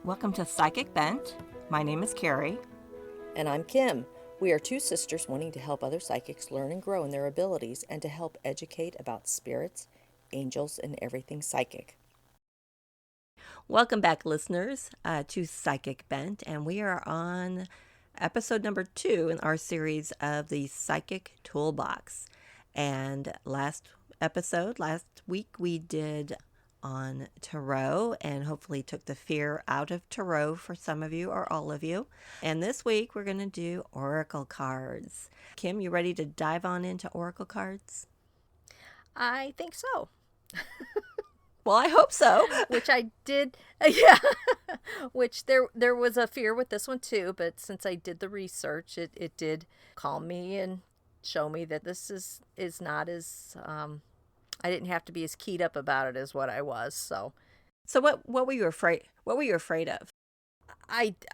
Welcome to Psychic Bent. My name is Carrie. And I'm Kim. We are two sisters wanting to help other psychics learn and grow in their abilities and to help educate about spirits, angels, and everything psychic. Welcome back, listeners, to Psychic Bent, and we are on episode number 2 in our series of the Psychic Toolbox. And last week, we did on tarot and hopefully took the fear out of tarot for some of you or all of you. And this week, we're going to do oracle cards. Kim, you ready to dive on into oracle cards? I think so. Well, I hope so. Which I did, yeah. Which there was a fear with this one too, but since I did the research, it did calm me and show me that this is not as I didn't have to be as keyed up about it as what I was. So what were you afraid? What were you afraid of?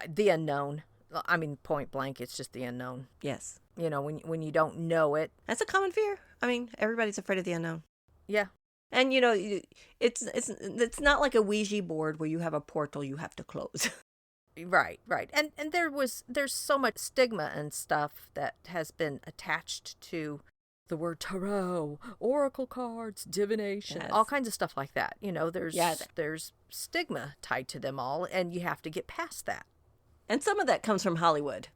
The unknown. I mean, point blank, it's just the unknown. Yes. You know, when you don't know it. That's a common fear. I mean, everybody's afraid of the unknown. Yeah. And you know, it's not like a Ouija board where you have a portal you have to close. Right. And there's so much stigma and stuff that has been attached to the word tarot, oracle cards, divination, Yes. all kinds of stuff like that. You know, there's stigma tied to them all, and you have to get past that. And some of that comes from Hollywood.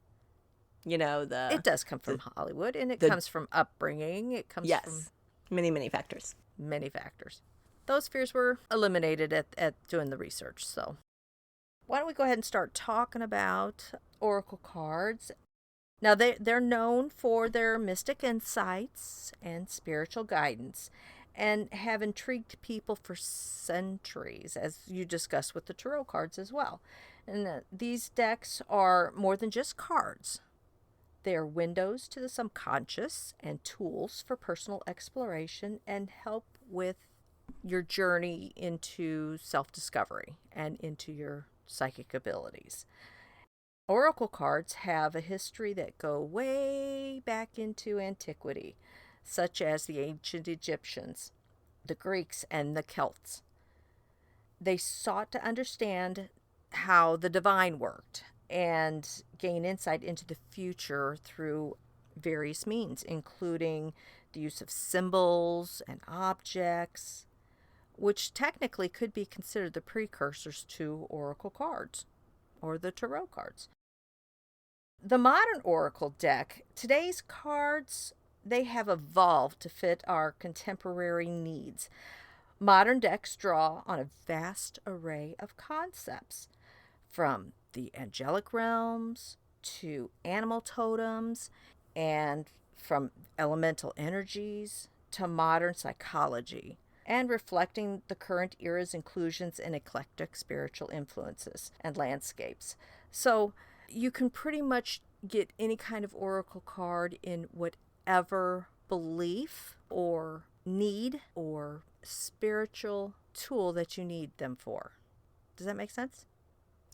You know, it does come from Hollywood, and it comes from upbringing. It comes from many factors. Many factors. Those fears were eliminated at doing the research. So why don't we go ahead and start talking about oracle cards? Now, they're known for their mystic insights and spiritual guidance and have intrigued people for centuries, as you discussed with the tarot cards as well. And these decks are more than just cards. They are windows to the subconscious and tools for personal exploration and help with your journey into self-discovery and into your psychic abilities. Oracle cards have a history that go way back into antiquity, such as the ancient Egyptians, the Greeks, and the Celts. They sought to understand how the divine worked and gain insight into the future through various means, including the use of symbols and objects, which technically could be considered the precursors to oracle cards or the tarot cards. The modern oracle deck, today's cards, they have evolved to fit our contemporary needs. Modern decks draw on a vast array of concepts, from the angelic realms to animal totems, and from elemental energies to modern psychology, and reflecting the current era's inclusions in eclectic spiritual influences and landscapes. So you can pretty much get any kind of oracle card in whatever belief or need or spiritual tool that you need them for. Does that make sense?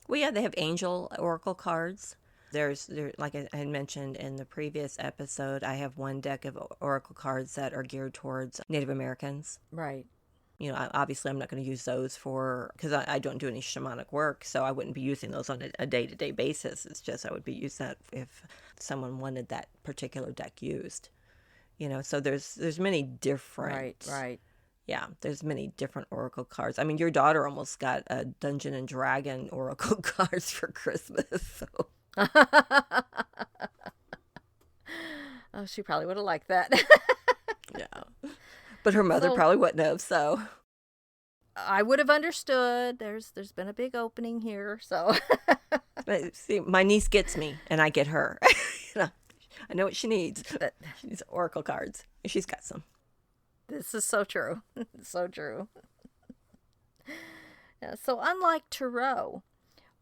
Well, yeah, they have angel oracle cards. Like I had mentioned in the previous episode, I have one deck of oracle cards that are geared towards Native Americans. Right. You know, obviously I'm not going to use those because I don't do any shamanic work, so I wouldn't be using those on a day-to-day basis. It's just I would be using that if someone wanted that particular deck used. You know, so there's many different... Right. Yeah, there's many different oracle cards. I mean, your daughter almost got a Dungeon and Dragon oracle cards for Christmas, so... Oh, she probably would have liked that. Yeah. But her mother probably wouldn't have, so... I would have understood. There's been a big opening here, so... But see, my niece gets me, and I get her. You know, I know what she needs. She needs oracle cards, and she's got some. This is so true. So true. Yeah, so unlike tarot,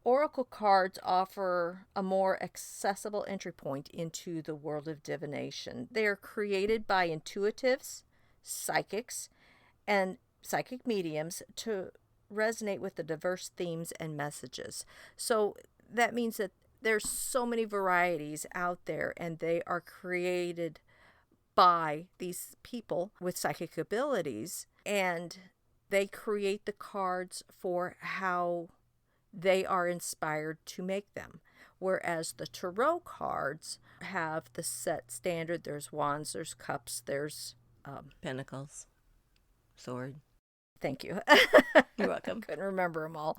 oracle cards offer a more accessible entry point into the world of divination. They are created by intuitives, psychics, and psychic mediums to resonate with the diverse themes and messages. So that means that there's so many varieties out there, and they are created by these people with psychic abilities, and they create the cards for how they are inspired to make them. Whereas the tarot cards have the set standard. There's wands, there's cups, there's Pentacles, sword. thank you. You're welcome. Couldn't remember them all.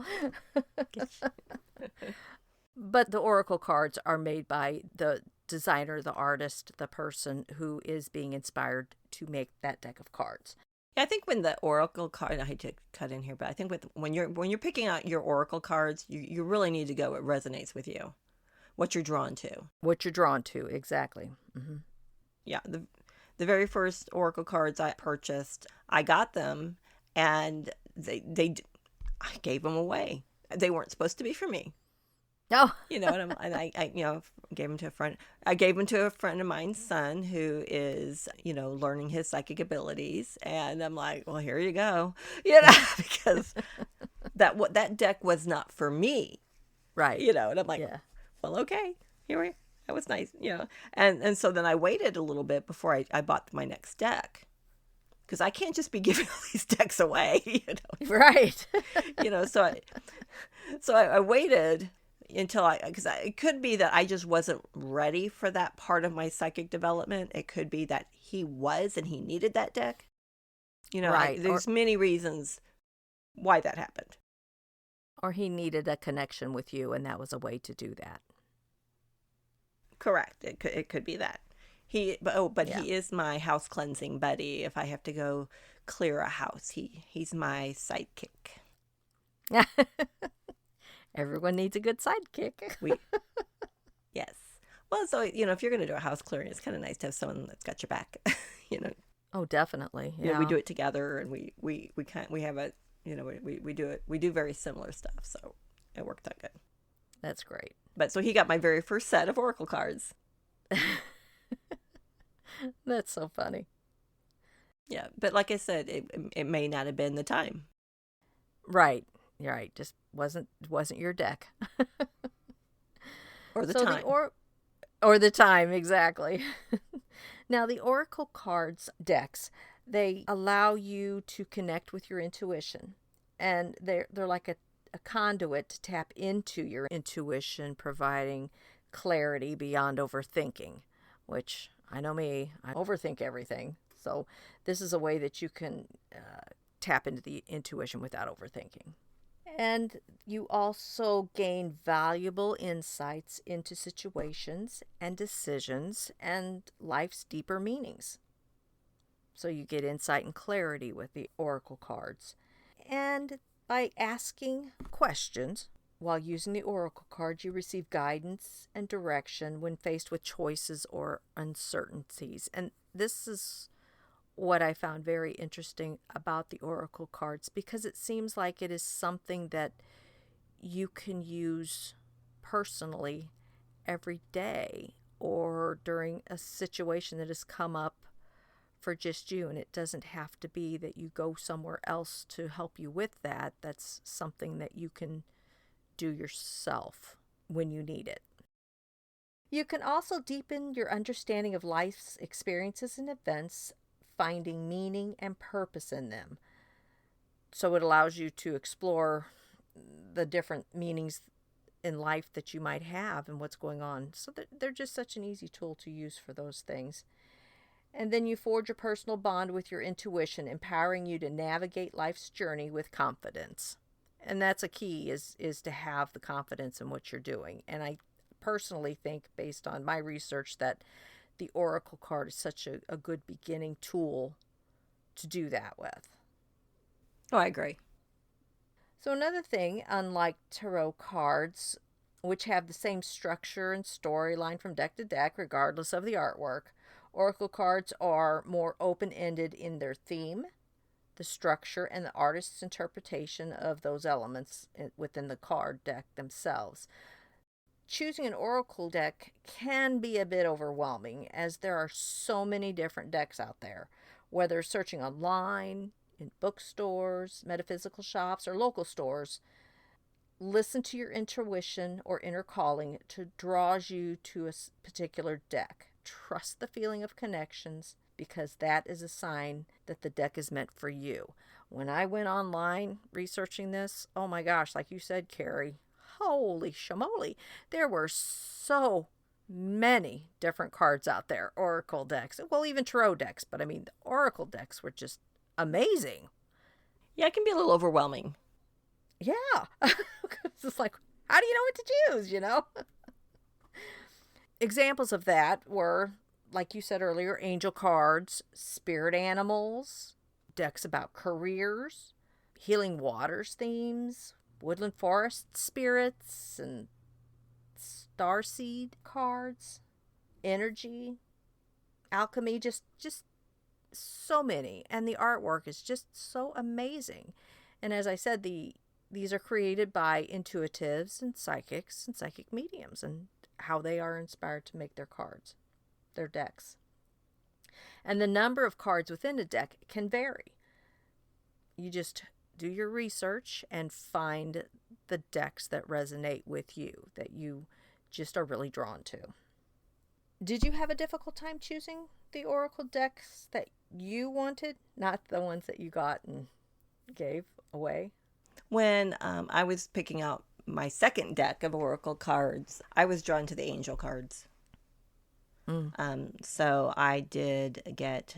But the oracle cards are made by the designer, the artist, the person who is being inspired to make that deck of cards. Yeah, I think when the oracle card, I hate to cut in here, but I think when you're picking out your oracle cards, you really need to go what resonates with you, what you're drawn to. What you're drawn to, exactly. Mm-hmm. Yeah, the very first oracle cards I purchased, I got them, and I gave them away. They weren't supposed to be for me. No. And I gave them to a friend. I gave them to a friend of mine's son who is, learning his psychic abilities. And I'm like, well, here you go, because that deck was not for me. Right. And I'm like, yeah. Well, okay, that was nice, And so then I waited a little bit before I bought my next deck. Because I can't just be giving all these decks away, Right. So I waited until because it could be that I just wasn't ready for that part of my psychic development. It could be that he was and he needed that deck. Right. There's many reasons why that happened. Or he needed a connection with you, and that was a way to do that. Correct. It could be that. He is my house cleansing buddy. If I have to go clear a house, he's my sidekick. Everyone needs a good sidekick. Yes. Well, so if you're going to do a house clearing, it's kind of nice to have someone that's got your back. Oh, definitely. Yeah. We do it together, and we have a we do it. We do very similar stuff, so it worked out good. That's great. But so he got my very first set of oracle cards. That's so funny. Yeah, but like I said, it may not have been the time. Right. Just wasn't your deck. Or the time. Or the time, exactly. Now, the oracle cards decks, they allow you to connect with your intuition. And they're like a conduit to tap into your intuition, providing clarity beyond overthinking, which I know me, I overthink everything. So this is a way that you can tap into the intuition without overthinking. And you also gain valuable insights into situations and decisions and life's deeper meanings. So you get insight and clarity with the oracle cards. And by asking questions while using the oracle cards, you receive guidance and direction when faced with choices or uncertainties. And this is what I found very interesting about the oracle cards, because it seems like it is something that you can use personally every day or during a situation that has come up for just you, and it doesn't have to be that you go somewhere else to help you with that. That's something that you can do yourself when you need it. You can also deepen your understanding of life's experiences and events, finding meaning and purpose in them. So it allows you to explore the different meanings in life that you might have and what's going on. So they're just such an easy tool to use for those things. And then you forge a personal bond with your intuition, empowering you to navigate life's journey with confidence. And that's a key, is to have the confidence in what you're doing. And I personally think, based on my research, that the oracle card is such a good beginning tool to do that with. Oh, I agree. So another thing, unlike tarot cards, which have the same structure and storyline from deck to deck, regardless of the artwork, oracle cards are more open-ended in their theme, the structure, and the artist's interpretation of those elements within the card deck themselves. Choosing an oracle deck can be a bit overwhelming, as there are so many different decks out there, whether searching online, in bookstores, metaphysical shops, or local stores. Listen to your intuition or inner calling to draws you to a particular deck. Trust the feeling of connections, because that is a sign that the deck is meant for you. When I went online researching this, oh my gosh, like you said, Carrie, holy shamoly, there were so many different cards out there. Oracle decks, well, even tarot decks, but I mean, the Oracle decks were just amazing. Yeah, it can be a little overwhelming. Yeah. It's just like, how do you know what to choose? Examples of that were, like you said earlier, angel cards, spirit animals, decks about careers, healing waters themes, woodland forest spirits, and starseed cards, energy, alchemy, just so many. And the artwork is just so amazing. And as I said, these are created by intuitives and psychic mediums, and how they are inspired to make their cards, their decks. And the number of cards within a deck can vary. You just do your research and find the decks that resonate with you, that you just are really drawn to. Did you have a difficult time choosing the oracle decks that you wanted, not the ones that you got and gave away? When I was picking out my second deck of oracle cards, I was drawn to the angel cards. So I did get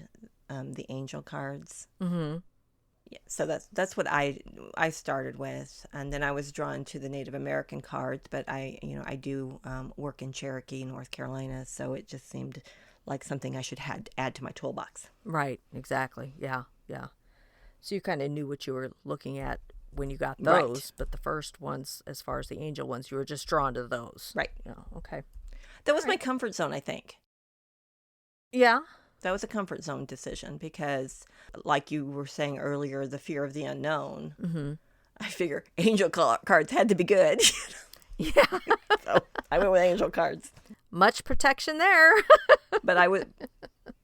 the angel cards. Mm-hmm. Yeah, so that's what I started with, and then I was drawn to the Native American cards. But I do work in Cherokee, North Carolina, so it just seemed like something I should add to my toolbox. Right, exactly. Yeah. So you kind of knew what you were looking at when you got those, Right. but the first ones, as far as the angel ones, you were just drawn to those. Right. Yeah. Okay. That was my comfort zone, I think. Yeah. That was a comfort zone decision because, like you were saying earlier, the fear of the unknown. Mm-hmm. I figure angel cards had to be good. Yeah. So I went with angel cards. Much protection there. But I would,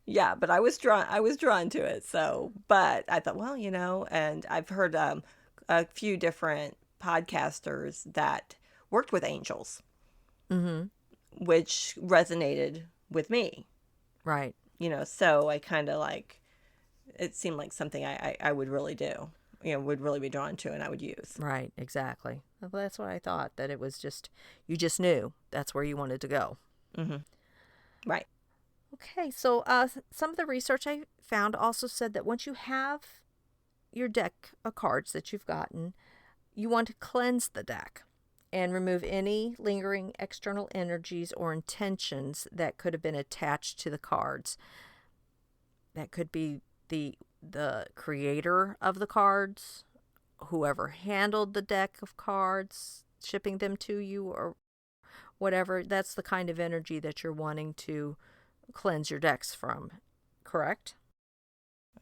yeah, but I was drawn to it. So, but I thought, well, and I've heard a few different podcasters that worked with angels, Mm-hmm. which resonated with me. Right. So I kind of it seemed like something I would really do, would really be drawn to, and I would use. Right. Exactly. Well, that's what I thought, that it was just, you just knew that's where you wanted to go. Mm-hmm. Right. Okay. So some of the research I found also said that once you have your deck of cards that you've gotten, you want to cleanse the deck and remove any lingering external energies or intentions that could have been attached to the cards. That could be the creator of the cards, whoever handled the deck of cards, shipping them to you, or whatever. That's the kind of energy that you're wanting to cleanse your decks from, correct?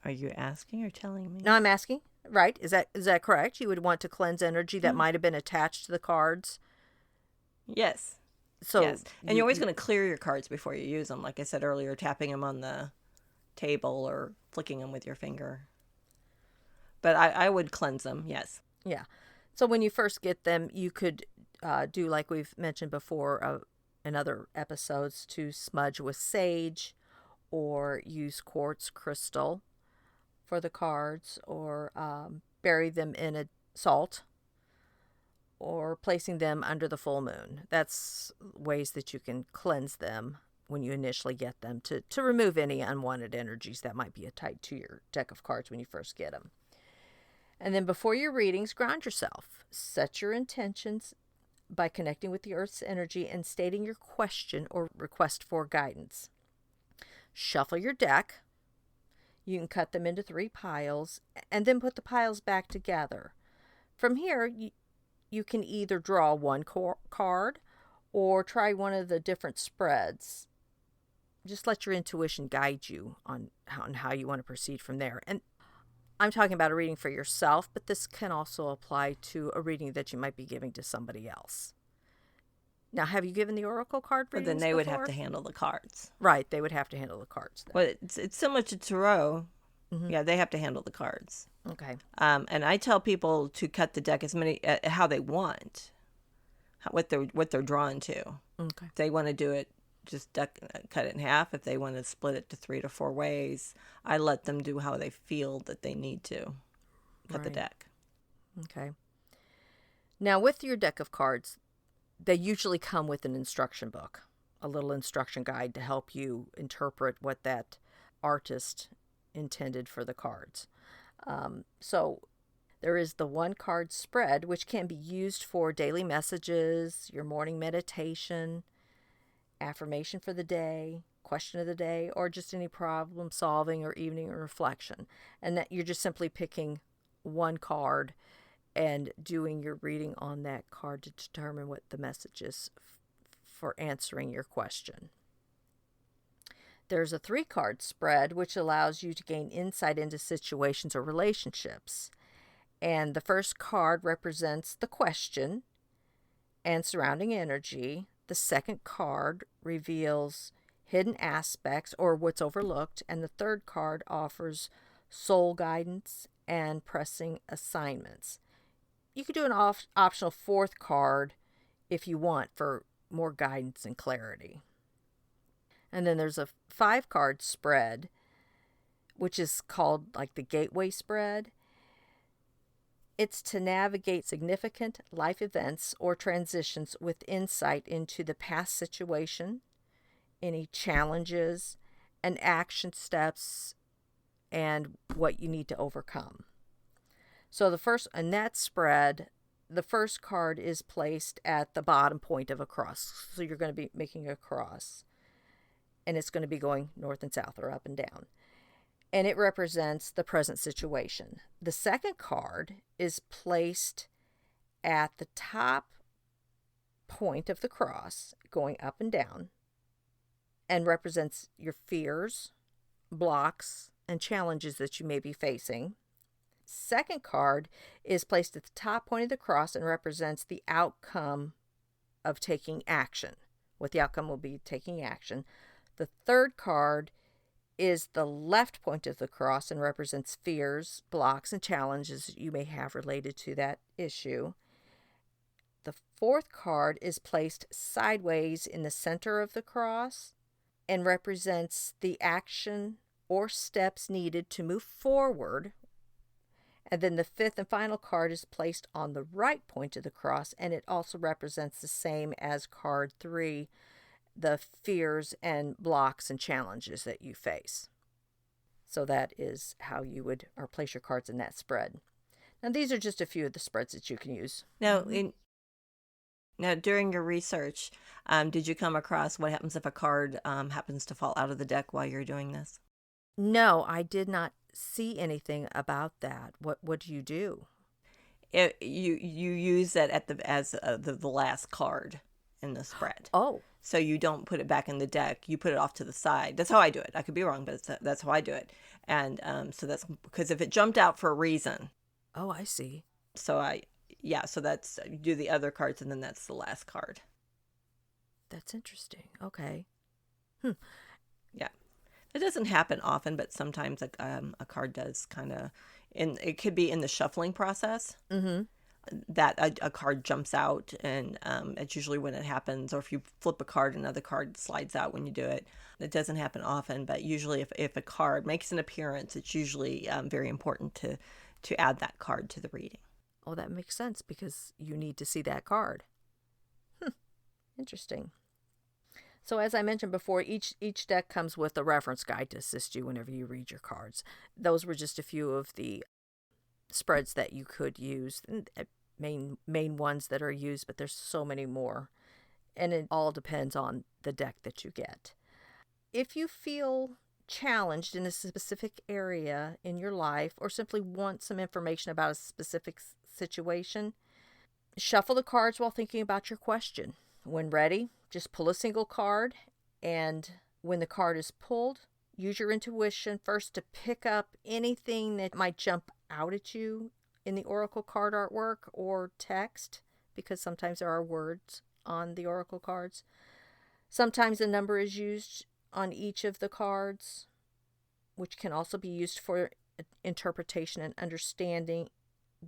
Are you asking or telling me? No, I'm asking. Right. Is that correct? You would want to cleanse energy that might have been attached to the cards. Yes. So yes. And you're always going to clear your cards before you use them. Like I said earlier, tapping them on the table or flicking them with your finger. But I would cleanse them, yes. Yeah. So when you first get them, you could do, like we've mentioned before in other episodes, to smudge with sage or use quartz crystal for the cards, or bury them in a salt, or placing them under the full moon. That's ways that you can cleanse them when you initially get them, to remove any unwanted energies that might be tied to your deck of cards when you first get them. And then before your readings, ground yourself. Set your intentions by connecting with the Earth's energy and stating your question or request for guidance. Shuffle your deck. You can cut them into 3 piles and then put the piles back together. From here, you can either draw one card or try one of the different spreads. Just let your intuition guide you on how you want to proceed from there. And I'm talking about a reading for yourself, but this can also apply to a reading that you might be giving to somebody else. Now, have you given the oracle card readings But then they would have before? to handle the cards. Right, they would have to handle the cards then. Well, it's similar to tarot. Mm-hmm. Yeah, they have to handle the cards. Okay. And I tell people to cut the deck as many how they want, what they're drawn to. Okay. If they want to do it, just cut it in half. If they want to split it to 3 to 4 ways, I let them do how they feel that they need to cut the Right. deck. Okay. Now, with your deck of cards, they usually come with an instruction book, a little instruction guide to help you interpret what that artist intended for the cards. So there is the one card spread, which can be used for daily messages, your morning meditation, affirmation for the day, question of the day, or just any problem solving or evening reflection. And that you're just simply picking one card and doing your reading on that card to determine what the message is for answering your question. There's a 3-card spread, which allows you to gain insight into situations or relationships. And the first card represents the question and surrounding energy. The second card reveals hidden aspects or what's overlooked. And the third card offers soul guidance and pressing assignments. You could do an optional 4th card if you want for more guidance and clarity. And then there's a 5-card spread, which is called like the gateway spread. It's to navigate significant life events or transitions with insight into the past situation, any challenges, and action steps, and what you need to overcome. So in that spread, the first card is placed at the bottom point of a cross. So you're going to be making a cross, and it's going to be going north and south or up and down. And it represents the present situation. The second card is placed at the top point of the cross, going up and down, and represents your fears, blocks, and challenges that you may be facing. Second card is placed at the top point of the cross and represents the outcome of taking action. What the outcome will be taking action. The third card is the left point of the cross and represents fears, blocks, and challenges you may have related to that issue. The fourth card is placed sideways in the center of the cross and represents the action or steps needed to move forward. And then the fifth and final card is placed on the right point of the cross, and it also represents the same as card 3, the fears and blocks and challenges that you face. So that is how you would or place your cards in that spread. Now these are just a few of the spreads that you can use. Now, during your research, did you come across what happens if a card happens to fall out of the deck while you're doing this? No, I did not see anything about that. What do you do? You use it as the last card in the spread. Oh. So you don't put it back in the deck. You put it off to the side. That's how I do it. I could be wrong, but that's how I do it. And so that's because if it jumped out for a reason. Oh, I see. So that's, you do the other cards and then that's the last card. That's interesting. Okay. Yeah. It doesn't happen often, but sometimes a card does kind of, it could be in the shuffling process. Mm-hmm. That a card jumps out, and it's usually when it happens, or if you flip a card, another card slides out when you do it. It doesn't happen often, but usually if a card makes an appearance, it's usually very important to add that card to the reading. Oh, that makes sense because you need to see that card. Interesting. So as I mentioned before, each deck comes with a reference guide to assist you whenever you read your cards. Those were just a few of the spreads that you could use, main ones that are used, but there's so many more. And it all depends on the deck that you get. If you feel challenged in a specific area in your life or simply want some information about a specific situation, shuffle the cards while thinking about your question. When ready, just pull a single card, and when the card is pulled, use your intuition first to pick up anything that might jump out at you in the oracle card artwork or text, because sometimes there are words on the oracle cards. Sometimes a number is used on each of the cards, which can also be used for interpretation and understanding,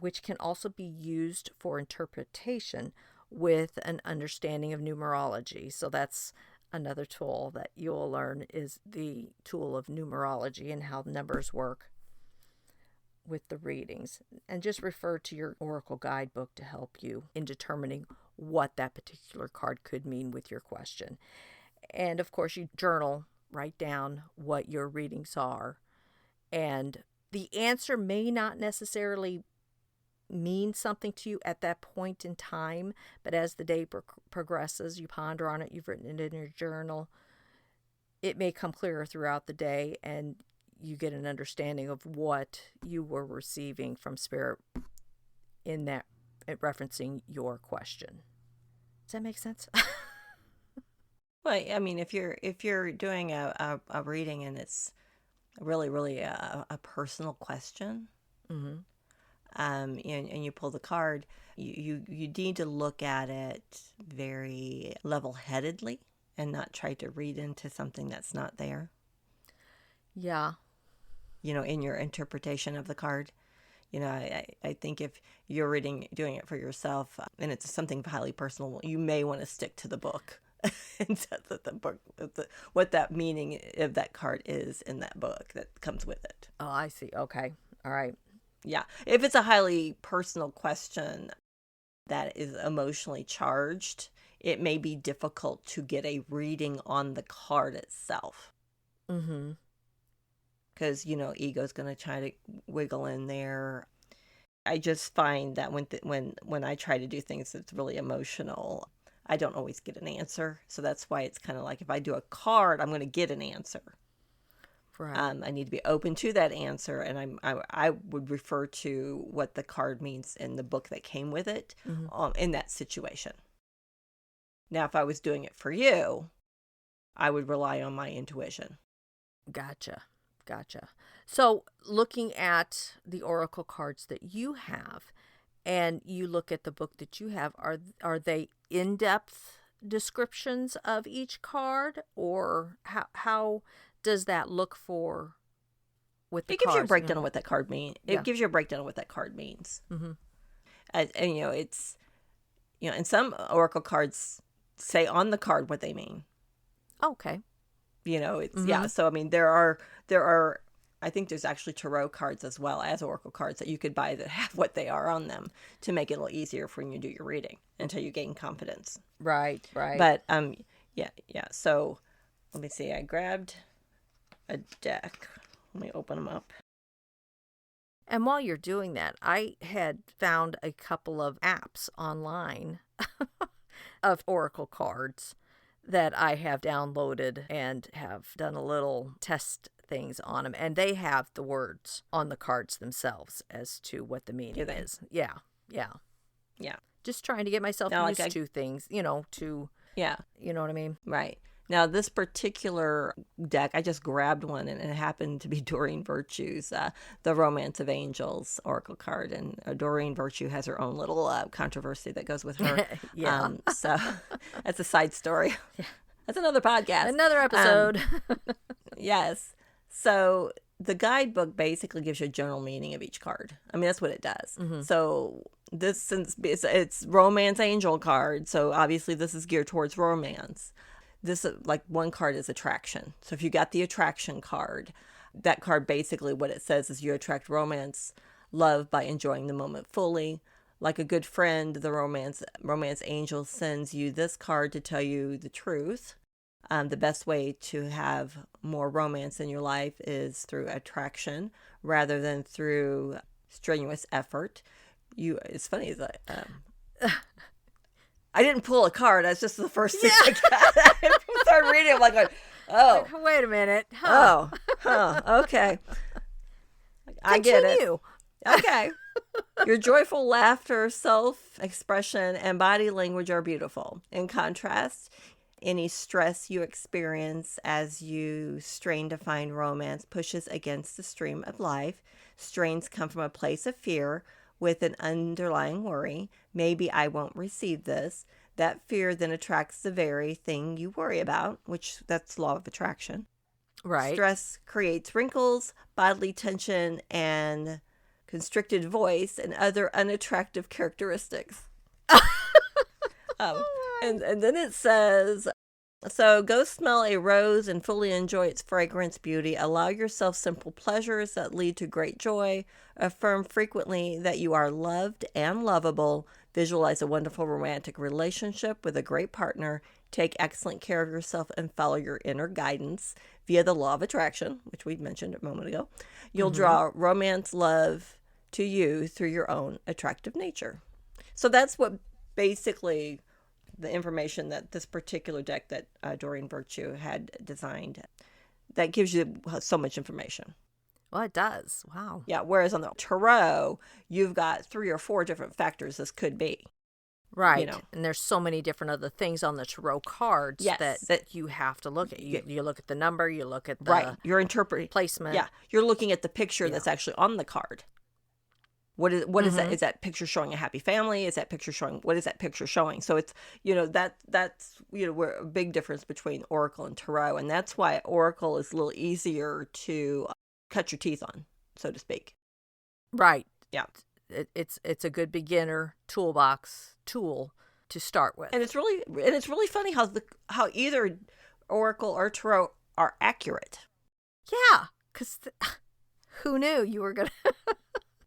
which can also be used for interpretation with an understanding of numerology. So that's another tool that you'll learn, is the tool of numerology and how numbers work with the readings. And just refer to your oracle guidebook to help you in determining what that particular card could mean with your question. And of course, you journal, write down what your readings are. And the answer may not necessarily mean something to you at that point in time, but as the day progresses, you ponder on it, you've written it in your journal, it may come clearer throughout the day, and you get an understanding of what you were receiving from Spirit in that, referencing your question. Does that make sense? Well, I mean, if you're doing a reading and it's really a personal question, Mm-hmm. and you pull the card, you need to look at it very level-headedly and not try to read into something that's not there, Yeah. in your interpretation of the card. I think if you're doing it for yourself, and it's something highly personal, you may want to stick to the book and the book, what that meaning of that card is in that book that comes with it. Oh, I see. Okay. All right. Yeah. If it's a highly personal question that is emotionally charged, it may be difficult to get a reading on the card itself. Mm-hmm. Because, ego's going to try to wiggle in there. I just find that when I try to do things that's really emotional, I don't always get an answer. So that's why it's kind of like if I do a card, I'm going to get an answer. Right. I need to be open to that answer, and I would refer to what the card means in the book that came with it, in that situation. Now, if I was doing it for you, I would rely on my intuition. Gotcha. So looking at the oracle cards that you have, and you look at the book that you have, are they in-depth descriptions of each card, or how does that look for with the It gives you a cards? breakdown of what that card means. Yeah. It gives you a breakdown of what that card means. Mm-hmm. And it's, and some oracle cards say on the card what they mean. Okay. It's, yeah. So, I mean, there are, I think there's actually tarot cards as well as oracle cards that you could buy that have what they are on them to make it a little easier for when you do your reading until you gain confidence. Right. But, yeah. So, let me see. I grabbed a deck. Let me open them up. And while you're doing that, I had found a couple of apps online of oracle cards that I have downloaded and have done a little test things on them. And they have the words on the cards themselves as to what the meaning is. Yeah. Just trying to get myself Now, used to things, to... Yeah. You know what I mean? Right. Now, this particular deck, I just grabbed one, and it happened to be Doreen Virtue's The Romance of Angels Oracle card. And Doreen Virtue has her own little controversy that goes with her. Yeah. So that's a side story. Yeah. That's another podcast. Another episode. Yes. So the guidebook basically gives you a general meaning of each card. I mean, that's what it does. Mm-hmm. So this, since it's Romance Angel card, so obviously this is geared towards romance. This, like, one card is attraction. So if you got the attraction card, that card basically what it says is you attract romance, love by enjoying the moment fully. Like a good friend, the romance angel sends you this card to tell you the truth. The best way to have more romance in your life is through attraction rather than through strenuous effort. It's funny, is that I didn't pull a card. That's just the first thing I got. I started reading. I'm like, oh. Wait a minute. Okay. I get it. Continue. Okay. Your joyful laughter, self-expression, and body language are beautiful. In contrast, any stress you experience as you strain to find romance pushes against the stream of life. Strains come from a place of fear with an underlying worry. Maybe I won't receive this. That fear then attracts the very thing you worry about, which that's law of attraction. Right. Stress creates wrinkles, bodily tension, and constricted voice and other unattractive characteristics. And then it says, So go smell a rose and fully enjoy its fragrance beauty. Allow yourself simple pleasures that lead to great joy. Affirm frequently that you are loved and lovable. Visualize a wonderful romantic relationship with a great partner. Take excellent care of yourself and follow your inner guidance via the law of attraction, which we mentioned a moment ago. You'll draw romance, love to you through your own attractive nature. So that's what basically the information that this particular deck that Doreen Virtue had designed that gives you so much information. Well, it does. Wow. Yeah, whereas on the tarot, you've got 3 or 4 different factors this could be. Right. And there's so many different other things on the tarot cards Yes, that you have to look at. You look at the number, you look at the right. You're interpreting placement. Yeah, you're looking at the picture that's actually on the card. What is that? Is that picture showing a happy family? Is that picture showing what is that picture showing? So it's that's where a big difference between Oracle and Tarot, and that's why Oracle is a little easier to cut your teeth on, so to speak. Right. Yeah. It's a good beginner toolbox tool to start with. And it's really funny how either Oracle or Tarot are accurate. Yeah, because who knew you were gonna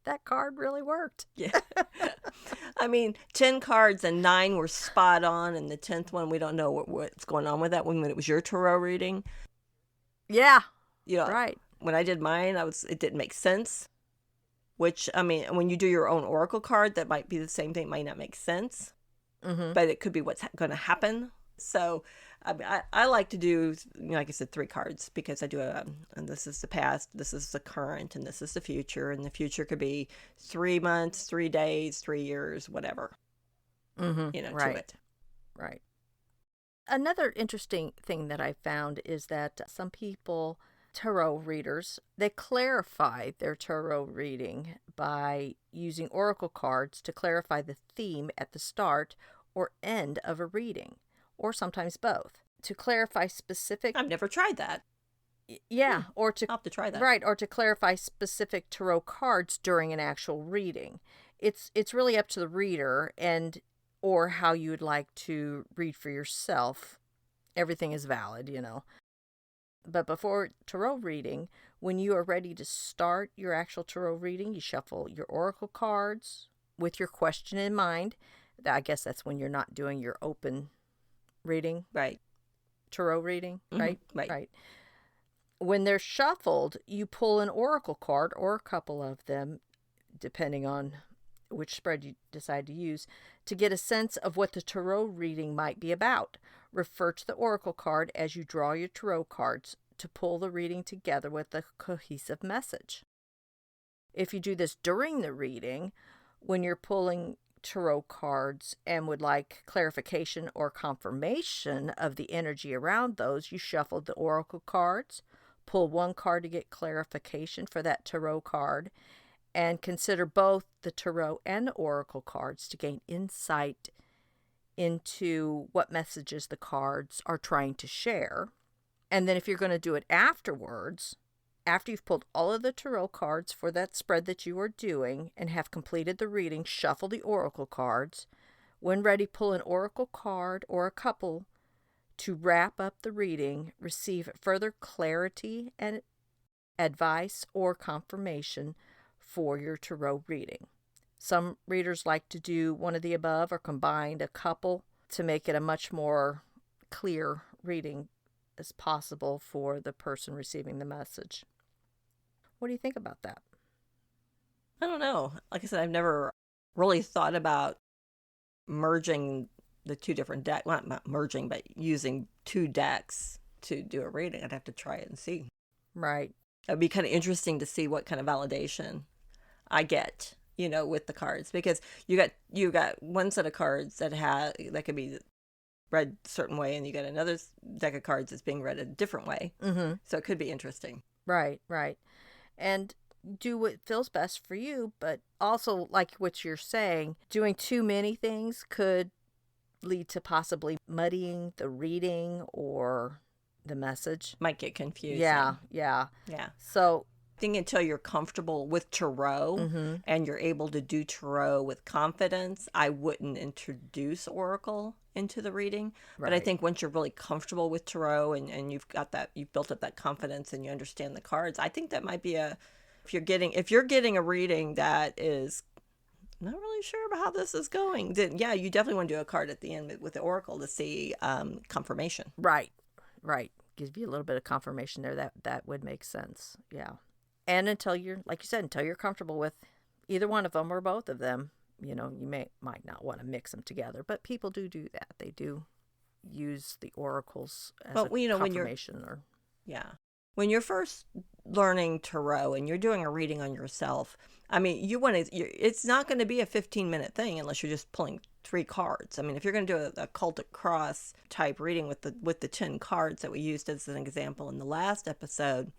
that card really worked. Yeah. I mean, 10 cards and 9 were spot on, and the 10th one, we don't know what's going on with that one when it was your tarot reading. Yeah. Right. When I did mine, it didn't make sense. Which, I mean, when you do your own Oracle card, that might be the same thing. It might not make sense. But it could be what's going to happen. So I like to do, like I said, 3 cards because I do and this is the past, this is the current, and this is the future. And the future could be 3 months, 3 days, 3 years, whatever, right. to it. Right. Another interesting thing that I found is that some people, tarot readers, they clarify their tarot reading by using oracle cards to clarify the theme at the start or end of a reading, or sometimes both, to clarify specific. I've never tried that. Yeah, or to I'll have to try that. Right, or to clarify specific tarot cards during an actual reading. It's really up to the reader and or how you would like to read for yourself. Everything is valid, But before tarot reading, when you are ready to start your actual tarot reading, you shuffle your oracle cards with your question in mind. I guess that's when you're not doing your open reading. Right. Tarot reading, right? Right. When they're shuffled, you pull an oracle card or a couple of them, depending on which spread you decide to use, to get a sense of what the tarot reading might be about. Refer to the oracle card as you draw your tarot cards to pull the reading together with a cohesive message. If you do this during the reading, when you're pulling tarot cards and would like clarification or confirmation of the energy around those, you shuffle the oracle cards, pull one card to get clarification for that tarot card, and consider both the tarot and the oracle cards to gain insight into what messages the cards are trying to share. And then if you're going to do it afterwards, after you've pulled all of the tarot cards for that spread that you are doing and have completed the reading, shuffle the oracle cards. When ready, pull an oracle card or a couple to wrap up the reading. Receive further clarity and advice or confirmation for your tarot reading. Some readers like to do one of the above or combine a couple to make it a much more clear reading as possible for the person receiving the message. What do you think about that? I don't know. Like I said, I've never really thought about merging the 2 different decks. Well, not merging, but using 2 decks to do a reading. I'd have to try it and see. Right. It'd be kind of interesting to see what kind of validation I get, with the cards, because you got one set of cards that could be read a certain way, and you got another deck of cards that's being read a different way. So it could be interesting. Right. And do what feels best for you, but also, like what you're saying, doing too many things could lead to possibly muddying the reading or the message. Might get confusing. Yeah. Yeah. So think until you're comfortable with tarot and you're able to do tarot with confidence, I wouldn't introduce oracle into the reading. But I Right. think once you're really comfortable with tarot and you've built up that confidence and you understand the cards, I think that might be if you're getting a reading that is not really sure about how this is going, then yeah, you definitely want to do a card at the end with the oracle to see confirmation. Right. Right. Give you a little bit of confirmation there. That would make sense. Yeah. And until you're, like you said, until you're comfortable with either one of them or both of them, you might not want to mix them together. But people do that. They do use the oracles as But a when you're confirmation or yeah. When you're first learning tarot and you're doing a reading on yourself, I mean, it's not going to be a 15-minute thing unless you're just pulling 3 cards. I mean, if you're going to do a Celtic Cross type reading with the 10 cards that we used as an example in the last episode,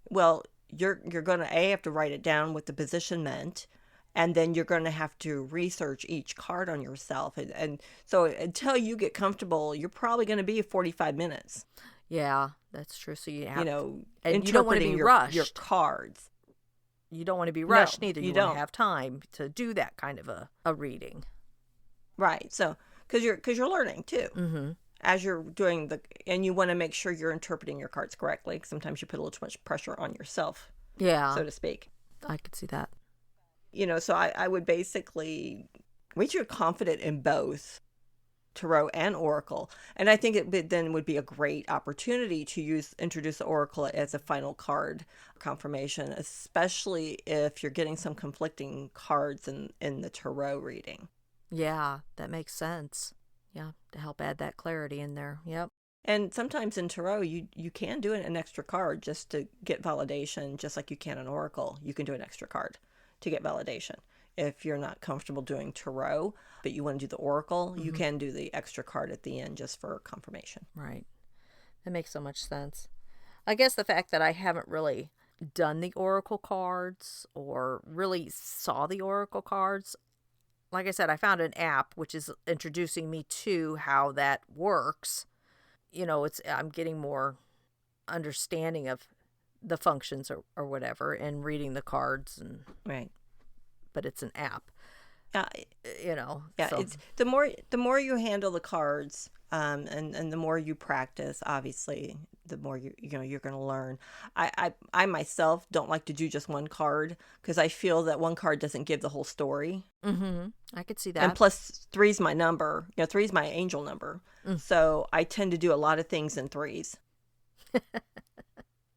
well, you're going to have to write it down what the position meant. And then you're going to have to research each card on yourself. And so until you get comfortable, you're probably going to be 45 minutes. yeah, that's true. So you have, And you don't want to interpreting be rushed. your cards. You don't want to be rushed neither. you You want don't. to have time to do that kind of a reading. Right. So, because you're learning too. As you're doing and you want to make sure you're interpreting your cards correctly. Sometimes you put a little too much pressure on yourself, Yeah, so to speak. I could see that. So I would basically, once you're confident in both tarot and oracle, and I think then would be a great opportunity to introduce the oracle as a final card confirmation, especially if you're getting some conflicting cards in the tarot reading. Yeah, that makes sense. Yeah, to help add that clarity in there. Yep. And sometimes in tarot, you can do an extra card just to get validation, just like you can in oracle. You can do an extra card to get validation. If you're not comfortable doing tarot, but you want to do the oracle, you can do the extra card at the end just for confirmation. Right. That makes so much sense. I guess the fact that I haven't really done the oracle cards or really saw the oracle cards, like I said, I found an app which is introducing me to how that works. I'm getting more understanding of the functions or whatever and reading the cards Right. but it's an app. Yeah. Yeah. So. It's the more you handle the cards, and the more you practice, obviously, the more you're going to learn. I myself don't like to do just one card because I feel that one card doesn't give the whole story. I could see that. And plus, 3's my number. 3's my angel number. So I tend to do a lot of things in 3s.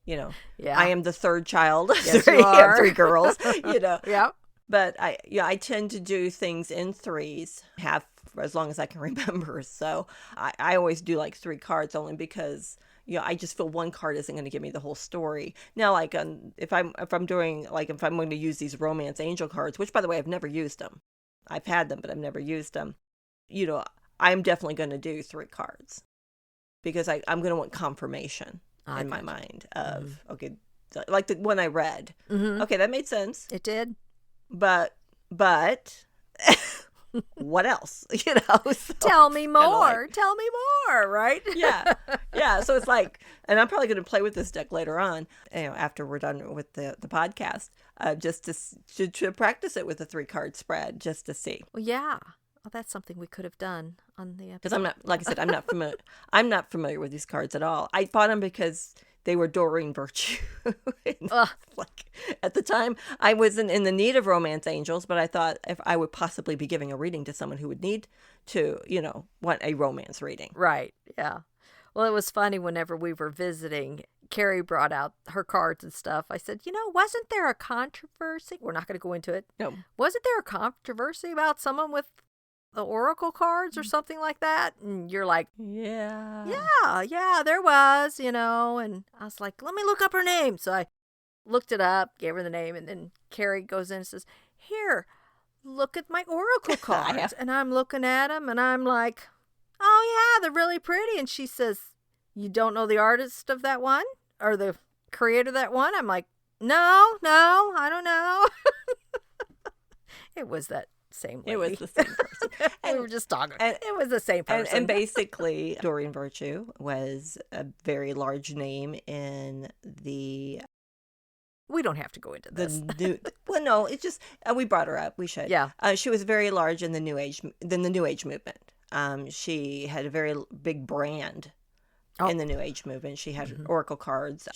Yeah. I am the third child. Yes, I you have are. 3 girls. Yep. But I tend to do things in 3s, have for as long as I can remember. So I always do like 3 cards only because I just feel one card isn't going to give me the whole story. Now, like if I'm going to use these romance angel cards, which by the way I've never used them. I've had them, but I've never used them. I'm definitely going to do 3 cards because I'm going to want confirmation in my mind of okay, like the one I read. Okay, that made sense. It did. But what else? So Tell me more. like- Tell me more, right? yeah. So it's like, and I'm probably going to play with this deck later on, after we're done with the podcast, just to practice it with a 3-card spread, just to see. Well, yeah. Well, that's something we could have done on the episode. Because I'm not, like I said, I'm not familiar. I'm not familiar with these cards at all. I bought them because they were Doreen Virtue. Like at the time, I wasn't in the need of romance angels, but I thought if I would possibly be giving a reading to someone who would need to, want a romance reading. Right. Yeah. Well, it was funny whenever we were visiting. Carrie brought out her cards and stuff. I said, wasn't there a controversy? We're not going to go into it. No. Wasn't there a controversy about someone with the oracle cards or something like that? And you're like, Yeah. yeah, there was, and I was like, let me look up her name. So I looked it up, gave her the name, and then Carrie goes in and says, here, look at my oracle cards. And I'm looking at them and I'm like, oh yeah, they're really pretty. And she says, you don't know the artist of that one or the creator of that one? I'm like, no, I don't know. It was that same lady. It was the same person. And we were just talking. It was the same person. And basically, Doreen Virtue was a very large name in the We don't have to go into the this. new. Well, no, it's just we brought her up. We should. Yeah. She was very large in the New Age movement. She had a very big brand Oh, in the New Age movement. She had oracle cards.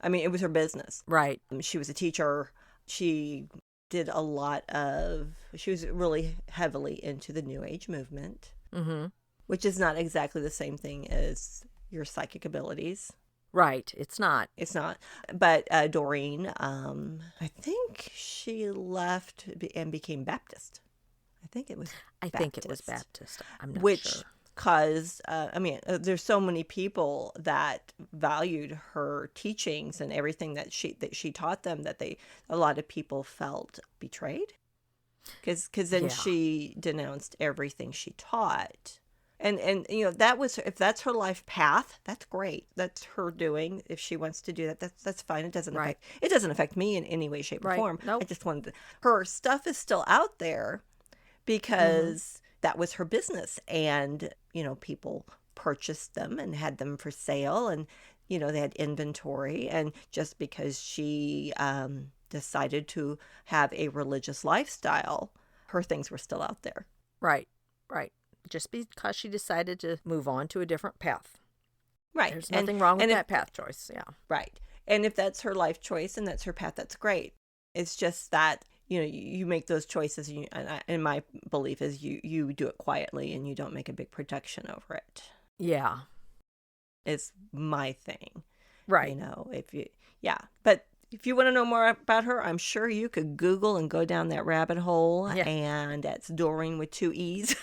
I mean, it was her business. right. She was a teacher. She did a lot of. She was really heavily into the New Age movement, Mm-hmm. which is not exactly the same thing as your psychic abilities. Right. It's not. It's not. But Doreen, I think she left and became Baptist. I think it was I think it was Baptist. I'm not which sure. caused, there's so many people that valued her teachings and everything that she taught them that a lot of people felt betrayed. Because then Yeah. she denounced everything she taught. And that was, if that's her life path, that's great. That's her doing. If she wants to do that, that's fine. It doesn't Right. affect me in any way, shape, or Right. form. Nope. I just wanted her stuff is still out there because that was her business, and people purchased them and had them for sale, and they had inventory, and just because she decided to have a religious lifestyle, her things were still out there. Right. Right. Just because she decided to move on to a different path. Right. There's nothing wrong with and that path choice. Yeah. Right. And if that's her life choice and that's her path, that's great. It's just that, you make those choices, and my belief is you do it quietly and you don't make a big production over it. Yeah. It's my thing. Right. But if you want to know more about her, I'm sure you could Google and go down that rabbit hole. Yeah. And that's Doreen with 2 E's.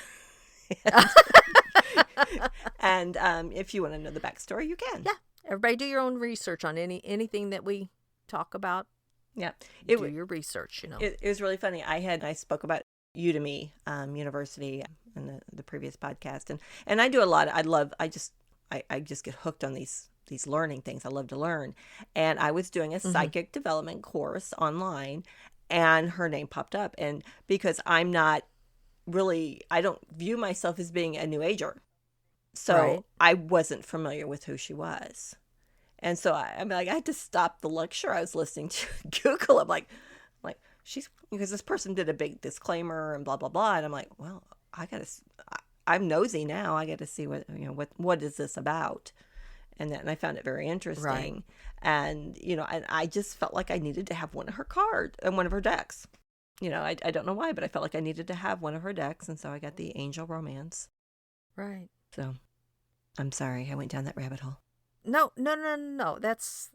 And if you want to know the backstory, you can. Yeah. Everybody do your own research on anything that we talk about. Yeah. Do your research, It was really funny. I spoke about Udemy University in the previous podcast, and I do a lot. I just get hooked on these learning things. I love to learn, and I was doing a psychic development course online, and her name popped up, and because I don't view myself as being a New Ager, so Right. I wasn't familiar with who she was. And so I had to stop the lecture I was listening to, Google. I'm like, because this person did a big disclaimer and blah, blah, blah. And I'm like, well, I'm nosy now. I got to see what is this about? And I found it very interesting. Right. And, and I just felt like I needed to have one of her cards and one of her decks. I don't know why, but I felt like I needed to have one of her decks. And so I got the Angel Romance. Right. So I'm sorry I went down that rabbit hole. No. That's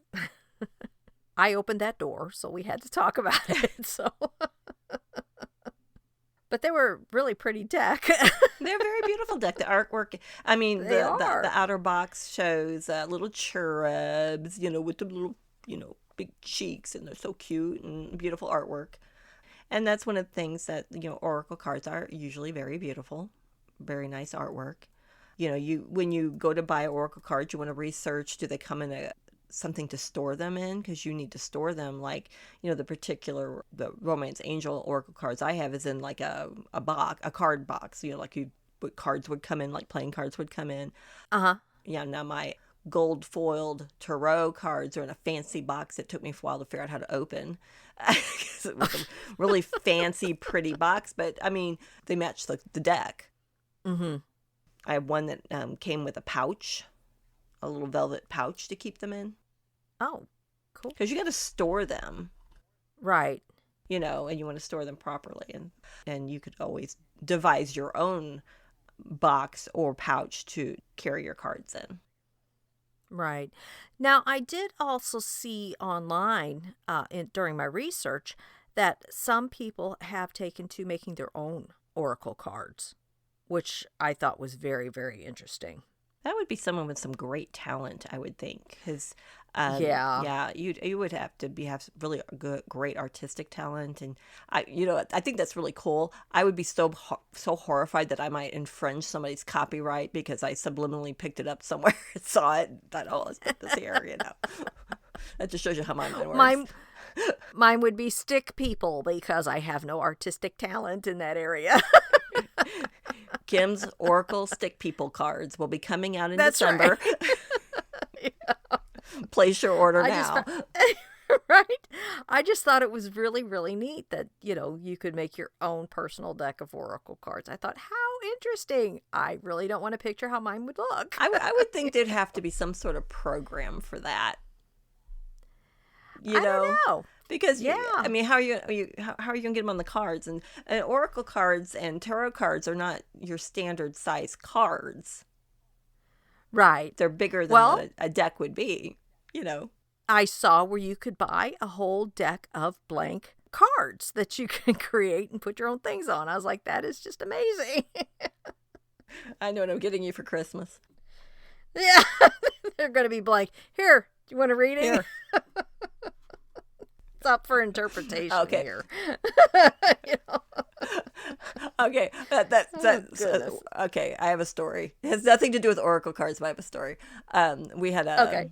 I opened that door, so we had to talk about it. So but they were really pretty deck. They're very beautiful deck. The artwork, I mean, They are. the outer box shows little cherubs, with the little, big cheeks, and they're so cute and beautiful artwork. And that's one of the things that, oracle cards are usually very beautiful, very nice artwork. When you go to buy oracle cards, you want to research, do they come in something to store them in? Because you need to store them, like, the Romance Angel oracle cards I have is in like a card box, what cards would come in, like playing cards would come in. Uh-huh. Yeah, now my gold foiled tarot cards are in a fancy box that took me a while to figure out how to open. Because it was a really fancy, pretty box, but I mean, they match the deck. Mm-hmm. I have one that came with a pouch, a little velvet pouch to keep them in. Oh, cool. Because you got to store them, Right. and you want to store them properly. And you could always devise your own box or pouch to carry your cards in. Right. Now, I did also see online during my research that some people have taken to making their own oracle cards, which I thought was very, very interesting. That would be someone with some great talent, I would think, because you would have to have really great artistic talent, and I think that's really cool. I would be so horrified that I might infringe somebody's copyright because I subliminally picked it up somewhere, and saw it, and thought, oh, let's put this here, That just shows you how my mind works. Mine would be stick people because I have no artistic talent in that area. Kim's Oracle Stick People cards will be coming out in That's December. Right. Place your order now. Right. I just thought it was really, really neat that, you could make your own personal deck of oracle cards. I thought, how interesting. I really don't want to picture how mine would look. I would think there'd have to be some sort of program for that. I don't know. Because Yeah. I mean, how are you going to get them on the cards? And oracle cards and tarot cards are not your standard size cards. Right. They're bigger than Well, what a deck would be. I saw where you could buy a whole deck of blank cards that you can create and put your own things on. I was like, that is just amazing. I know what I'm getting you for Christmas. Yeah. They're going to be blank. Here, do you want a reading? Here. It's up for interpretation Okay. here. Okay, that's goodness. okay. I have a story. It has nothing to do with oracle cards, but I have a story. We had a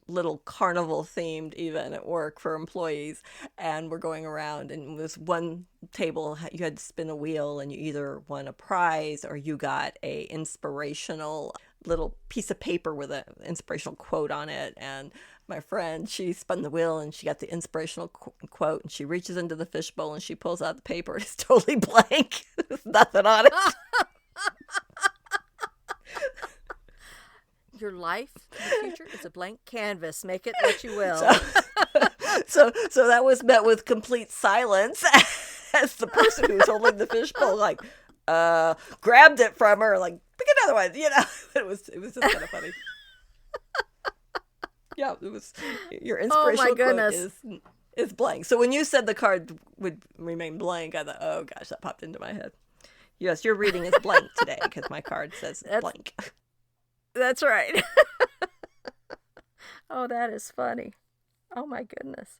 little carnival themed event at work for employees, and we're going around, and it was one table you had to spin a wheel, and you either won a prize or you got a inspirational little piece of paper with an inspirational quote on it. And my friend, she spun the wheel and she got the inspirational quote, and she reaches into the fishbowl and she pulls out the paper. It's totally blank. There's nothing on it. Your life in the future is a blank canvas. Make it what you will. So that was met with complete silence as the person who was holding the fishbowl grabbed it from her, like, pick another one. It was just kind of funny. Yeah, it was your inspirational quote is blank. So when you said the card would remain blank, I thought, oh gosh, that popped into my head. Yes, your reading is blank today because my card says blank. That's right. Oh, that is funny. Oh my goodness.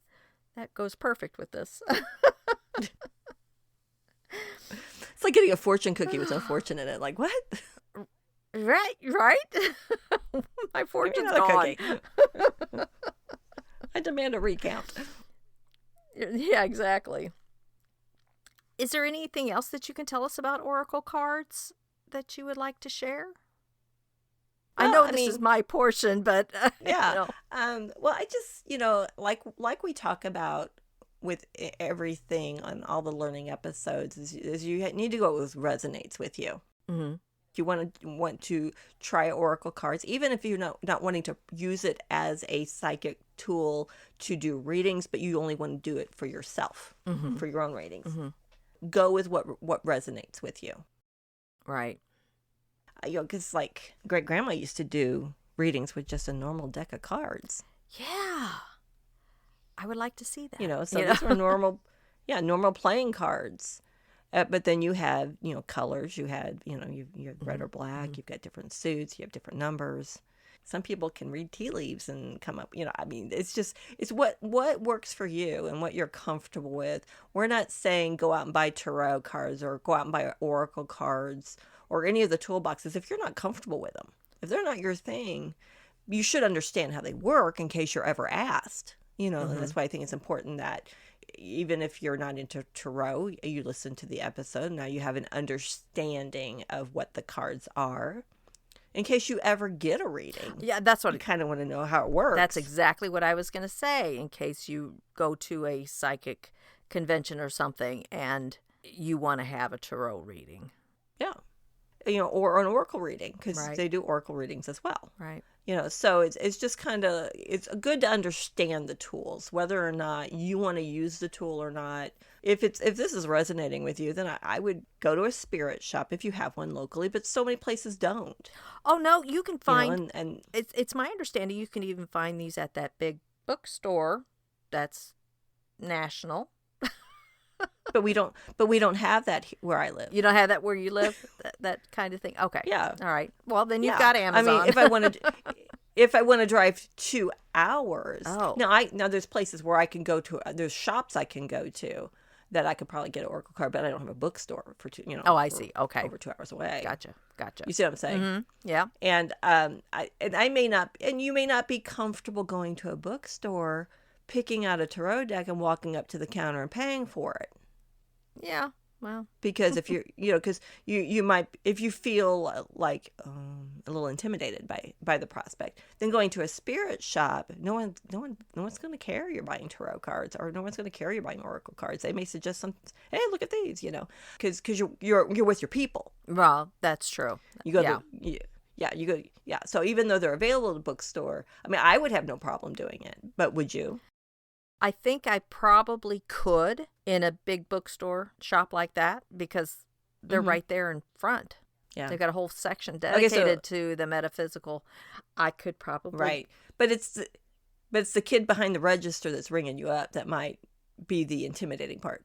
That goes perfect with this. It's like getting a fortune cookie with no fortune in it. Like, what? Right. My fortune's Another gone. cookie. I demand a recount. Yeah, exactly. Is there anything else that you can tell us about oracle cards that you would like to share? I know this is my portion, but yeah. Well, I just, like we talk about with everything on all the learning episodes, is you need to go with what resonates with you. Mm-hmm. You want to try oracle cards, even if you're not wanting to use it as a psychic tool to do readings, but you only want to do it for yourself, Mm-hmm. for your own readings. Mm-hmm. Go with what resonates with you. Right. Because like great grandma used to do readings with just a normal deck of cards. Yeah. I would like to see that. These were normal playing cards. But then you have, colors. You had, you have red or black. You've got different suits. You have different numbers. Some people can read tea leaves and come up, it's what works for you and what you're comfortable with. We're not saying go out and buy tarot cards or go out and buy oracle cards or any of the toolboxes if you're not comfortable with them. If they're not your thing, you should understand how they work in case you're ever asked. And that's why I think it's important that even if you're not into tarot, you listen to the episode. Now you have an understanding of what the cards are in case you ever get a reading. Yeah, that's what you kind of want to know how it works. That's exactly what I was going to say. In case you go to a psychic convention or something and you want to have a tarot reading. Yeah. Or an oracle reading, because Right. they do oracle readings as well. Right. So it's just kind of, it's good to understand the tools, whether or not you want to use the tool or not. If this is resonating with you, then I would go to a spirit shop if you have one locally, but so many places don't. Oh no, you can find, and it's my understanding you can even find these at that big bookstore that's national. But we don't have that where I live. You don't have that where you live, that kind of thing. Okay. Yeah. All right. Well, then you've got Amazon. I mean, if I want to drive 2 hours. Oh. Now there's places where I can go to. There's shops I can go to that I could probably get an oracle card, but I don't have a bookstore for two. Oh, I see. Okay. Over 2 hours away. Gotcha. You see what I'm saying? Mm-hmm. Yeah. And I may not, and you may not be comfortable going to a bookstore, picking out a tarot deck and walking up to the counter and paying for it. Yeah. Well, Because if you're, because you might, if you feel like a little intimidated by the prospect, then going to a spirit shop, no one's going to care you're buying tarot cards, or no one's going to care you're buying oracle cards. They may suggest some, hey, look at these, because you're with your people. well, that's true. You go Yeah. to yeah, you go, yeah. So even though they're available at the bookstore, I mean, I would have no problem doing it, but would you? I think I probably could in a big bookstore shop like that because they're right there in front. Yeah. They got a whole section Okay, so dedicated to the metaphysical. I could probably right, but it's the kid behind the register that's ringing you up that might be the intimidating part,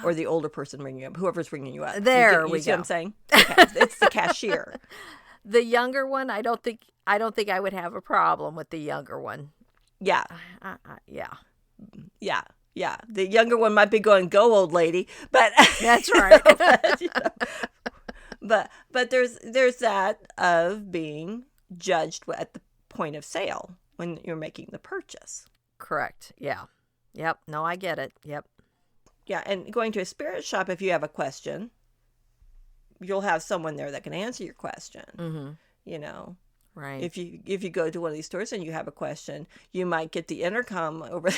or the older person ringing you up, whoever's ringing you up. There you we see go. what I'm saying? Okay, it's the cashier. The younger one, I don't think I would have a problem with the younger one. Yeah, Yeah. yeah. The younger one might be going, "Go, old lady," but That's right. but there's that of being judged at the point of sale when you're making the purchase. Correct. Yeah. Yep. No, I get it. Yep. Yeah, and going to a spirit shop, if you have a question, you'll have someone there that can answer your question. Mm-hmm. Right. If you go to one of these stores and you have a question, you might get the intercom over.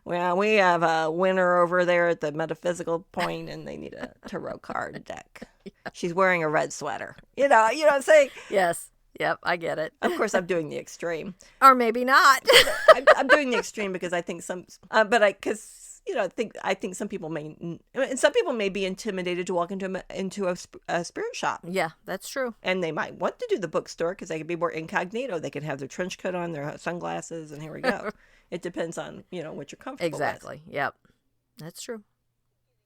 Well, we have a winner over there at the metaphysical point, and they need a tarot card deck. She's wearing a red sweater. You know what I'm saying? Yes. Yep. I get it. Of course, I'm doing the extreme. Or maybe not. I'm doing the extreme because I think I think some people may be intimidated to walk into a spirit shop. Yeah, that's true. And they might want to do the bookstore because they could be more incognito. They could have their trench coat on, their sunglasses, and here we go. It depends on, what you're comfortable with. Exactly. Yep. That's true.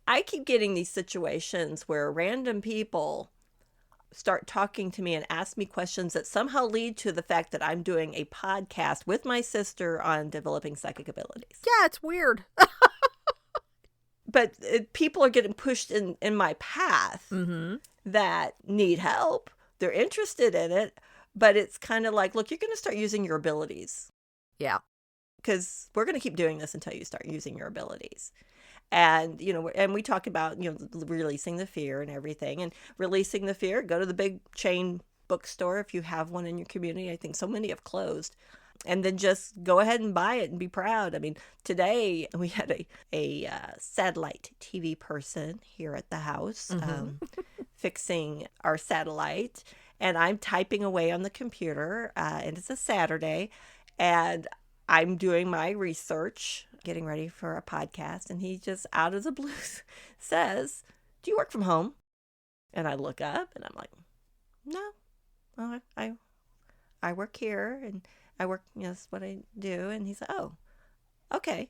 I keep getting these situations where random people start talking to me and ask me questions that somehow lead to the fact that I'm doing a podcast with my sister on developing psychic abilities. Yeah, it's weird. But people are getting pushed in my path that need help. They're interested in it, but it's kind of like, look, you're going to start using your abilities. Yeah. Because we're going to keep doing this until you start using your abilities. And, and we talk about, releasing the fear and everything. And releasing the fear, go to the big chain bookstore if you have one in your community. I think so many have closed. And then just go ahead and buy it and be proud. I mean, today we had a satellite TV person here at the house fixing our satellite. And I'm typing away on the computer. And it's a Saturday. And I'm doing my research, getting ready for a podcast. And he just out of the blue says, "Do you work from home?" And I look up and I'm like, "No, I work here and I work, that's what I do." And he's like, "Oh, okay.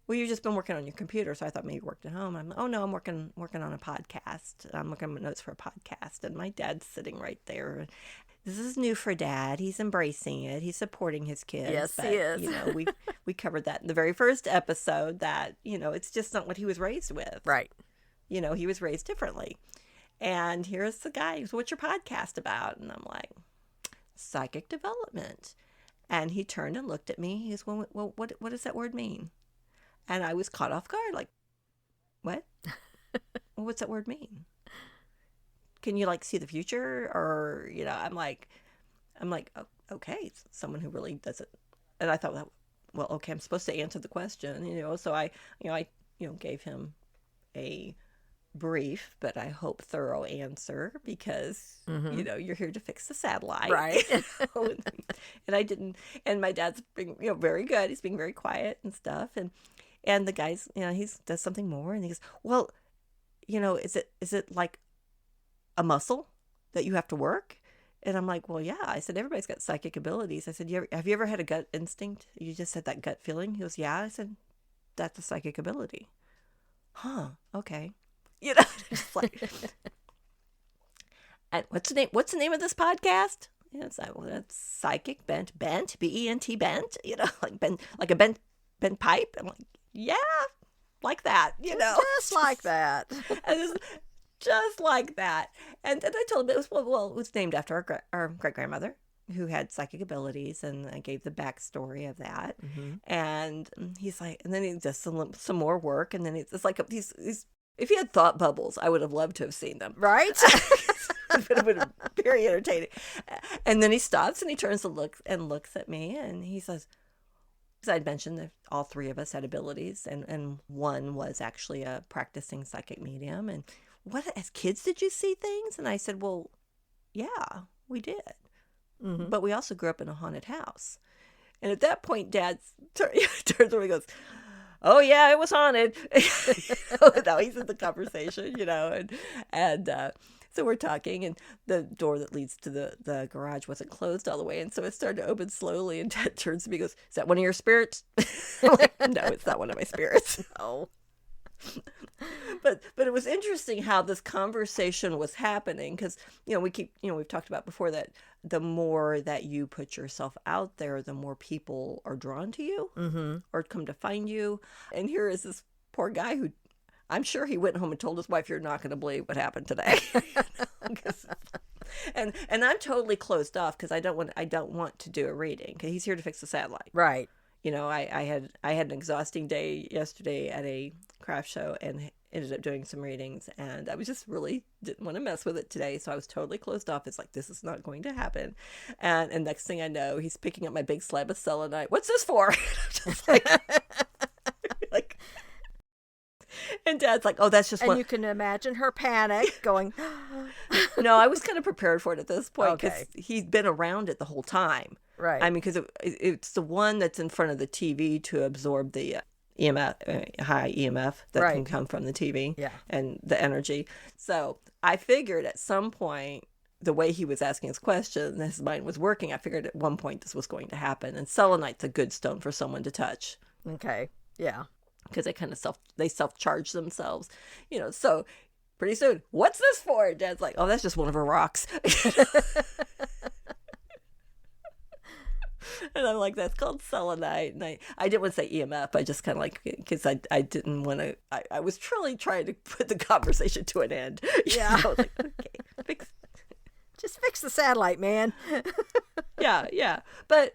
Well, you've just been working on your computer, so I thought maybe you worked at home." I'm like, "Oh no, I'm working on a podcast. I'm looking at notes for a podcast." And my dad's sitting right there. This is new for Dad. He's embracing it. He's supporting his kids. Yes, but, he is. We covered that in the very first episode. That it's just not what he was raised with. Right. He was raised differently. And here's the guy. So what's your podcast about? And I'm like, psychic development. And he turned and looked at me. He goes, "Well, what does that word mean?" And I was caught off guard, like, "What? Well, what's that word mean? Can you see the future?" Or, I'm like, "Oh, okay, someone who really does it." And I thought, well, okay, I'm supposed to answer the question, so I gave him a brief, but I hope thorough answer because, you're here to fix the satellite. Right. And I didn't, and my dad's being, very good. He's being very quiet and stuff. And the guy's, he does something more and he goes, "Well, is it like a muscle that you have to work?" And I'm like, "Well, yeah." I said, "Everybody's got psychic abilities." I said, "Have you ever had a gut instinct? You just had that gut feeling?" He goes, "Yeah." I said, "That's a psychic ability." Huh. Okay. Just like, and what's the name of this podcast? It's like, well, that's Psychic Bent, BENT, bent, like a bent pipe. I'm like, yeah, like that, Just like that. and just like that. And then I told him it was named after our great grandmother who had psychic abilities, and I gave the backstory of that. And he's like, and then he does some more work, and then it's like he's If he had thought bubbles, I would have loved to have seen them. Right? It would have been very entertaining. And then he stops and he turns to look and looks at me and he says, because I'd mentioned that all three of us had abilities, and one was actually a practicing psychic medium. And what, as kids, did you see things? And I said, well, yeah, we did. Mm-hmm. But we also grew up in a haunted house. And at that point, Dad turns around and goes, oh, yeah, it was haunted. Now he's in the conversation, and so we're talking, and the door that leads to the garage wasn't closed all the way, and so it started to open slowly, and Dad turns to me and goes, is that one of your spirits? I'm like, no, it's not one of my spirits. Oh. But it was interesting how this conversation was happening, because we've talked about before that the more that you put yourself out there, the more people are drawn to you, Mm-hmm. or come to find you. And here is this poor guy who, I'm sure he went home and told his wife, you're not going to believe what happened today. And I'm totally closed off, because I don't want to do a reading, because he's here to fix the satellite. Right. I had an exhausting day yesterday at a craft show and ended up doing some readings, and I was just really didn't want to mess with it today, so I was totally closed off. It's like, this is not going to happen. And next thing I know, he's picking up my big slab of selenite. What's this for? I'm just like, like, and Dad's like, oh, that's just And one. you can imagine her panic going, No, I was kind of prepared for it at this point, because Okay. he's been around it the whole time. right. I mean, because it's the one that's in front of the TV to absorb the EMF, high EMF that can Right. come from the TV, Yeah. and the energy. So I figured at some point, the way he was asking his question, his mind was working. I figured at one point this was going to happen. And selenite's a good stone for someone to touch, Okay. Yeah. because they kind of self-charge themselves, So pretty soon, what's this for? Dad's like, oh, that's just one of her rocks. And I'm like, that's called selenite. And I didn't want to say EMF. I just kind of because I didn't want to, I was truly trying to put the conversation to an end. Yeah. I was like, okay, Just fix the satellite, man. yeah. But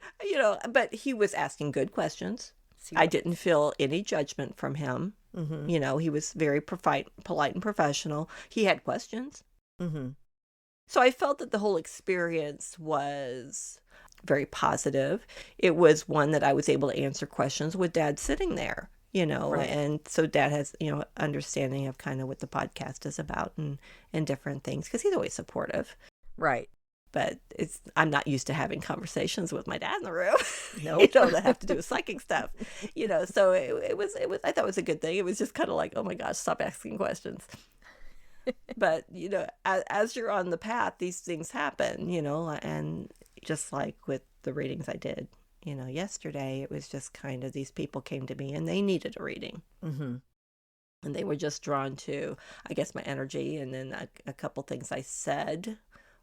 he was asking good questions. I didn't feel any judgment from him. Mm-hmm. He was very polite and professional. He had questions. Mm-hmm. So I felt that the whole experience was very positive. It was one that I was able to answer questions with Dad sitting there, Right. and so Dad has, understanding of kind of what the podcast is about and different things, because he's always supportive. Right. But I'm not used to having conversations with my dad in the room, Nope. that have to do with psychic stuff, so it was, I thought it was a good thing. It was just kind of like, oh my gosh, stop asking questions. But, as you're on the path, these things happen, and just like with the readings I did, yesterday, it was just kind of these people came to me and they needed a reading. Mm-hmm. And they were just drawn to, I guess, my energy. And then a couple things I said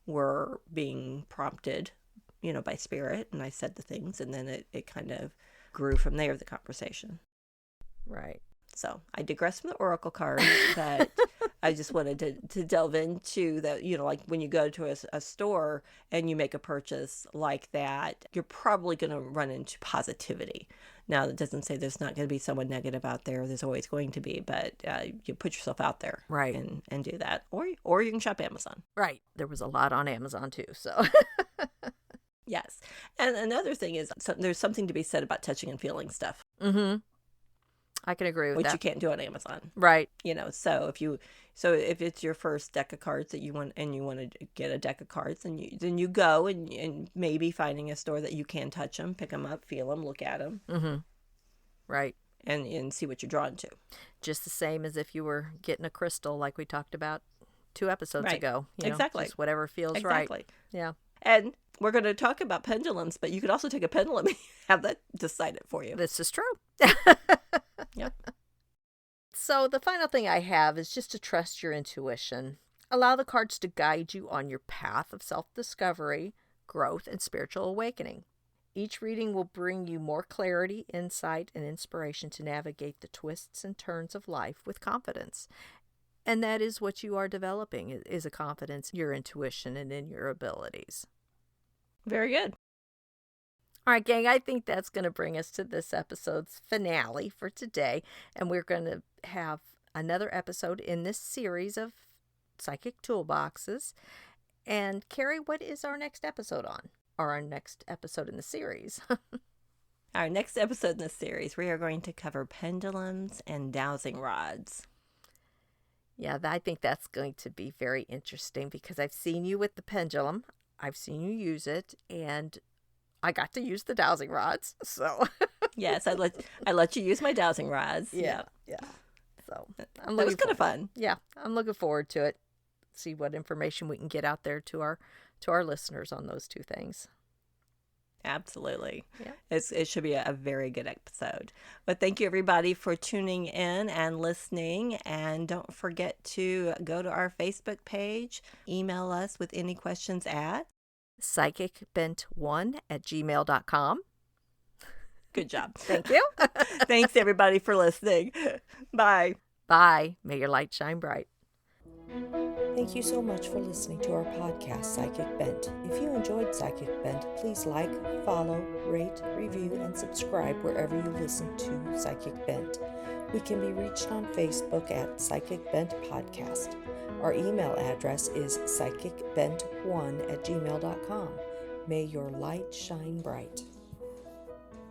were being prompted, by spirit. And I said the things, and then it kind of grew from there, the conversation. Right. So I digress from the oracle cards, but I just wanted to delve into that, like when you go to a store and you make a purchase like that, you're probably going to run into positivity. Now, that doesn't say there's not going to be someone negative out there. There's always going to be, but you put yourself out there, Right. and do that. Or you can shop Amazon. Right. There was a lot on Amazon too, so. Yes. And another thing is, there's something to be said about touching and feeling stuff, Mm-hmm. I can agree with which that. you can't do on Amazon. Right. So if it's your first deck of cards that you want, and you want to get a deck of cards, then you go and maybe finding a store that you can touch them, pick them up, feel them, look at them, Mm-hmm. Right. and see what you're drawn to. Just the same as if you were getting a crystal, like we talked about 2 episodes Right. ago. Exactly. Just whatever feels Exactly. right. Yeah. And we're going to talk about pendulums, but you could also take a pendulum and have that decide it for you. This is true. Yep. So the final thing I have is just to trust your intuition. Allow the cards to guide you on your path of self-discovery, growth, and spiritual awakening. Each reading will bring you more clarity, insight, and inspiration to navigate the twists and turns of life with confidence. And that is what you are developing, is a confidence in your intuition and in your abilities. Very good. All right, gang, I think that's going to bring us to this episode's finale for today. And we're going to have another episode in this series of Psychic Toolboxes. And Carrie, what is our next episode on? Or our next episode in the series? Our next episode in this series, we are going to cover pendulums and dowsing rods. Yeah, I think that's going to be very interesting because I've seen you with the pendulum. I've seen you use it, and I got to use the dowsing rods. So Yes, I let you use my dowsing rods. yeah. So That was kind of fun. Yeah, I'm looking forward to it. See what information we can get out there to our listeners on those two things. Absolutely. Yeah. It should be a very good episode. But thank you, everybody, for tuning in and listening. And don't forget to go to our Facebook page, email us with any questions at psychicbent1@gmail.com. Good job. Thank you. Thanks, everybody, for listening. Bye. Bye. May your light shine bright. Thank you so much for listening to our podcast, Psychic Bent. If you enjoyed Psychic Bent, please like, follow, rate, review, and subscribe wherever you listen to Psychic Bent. We can be reached on Facebook at Psychic Bent Podcast. Our email address is psychicbent1@gmail.com. May your light shine bright.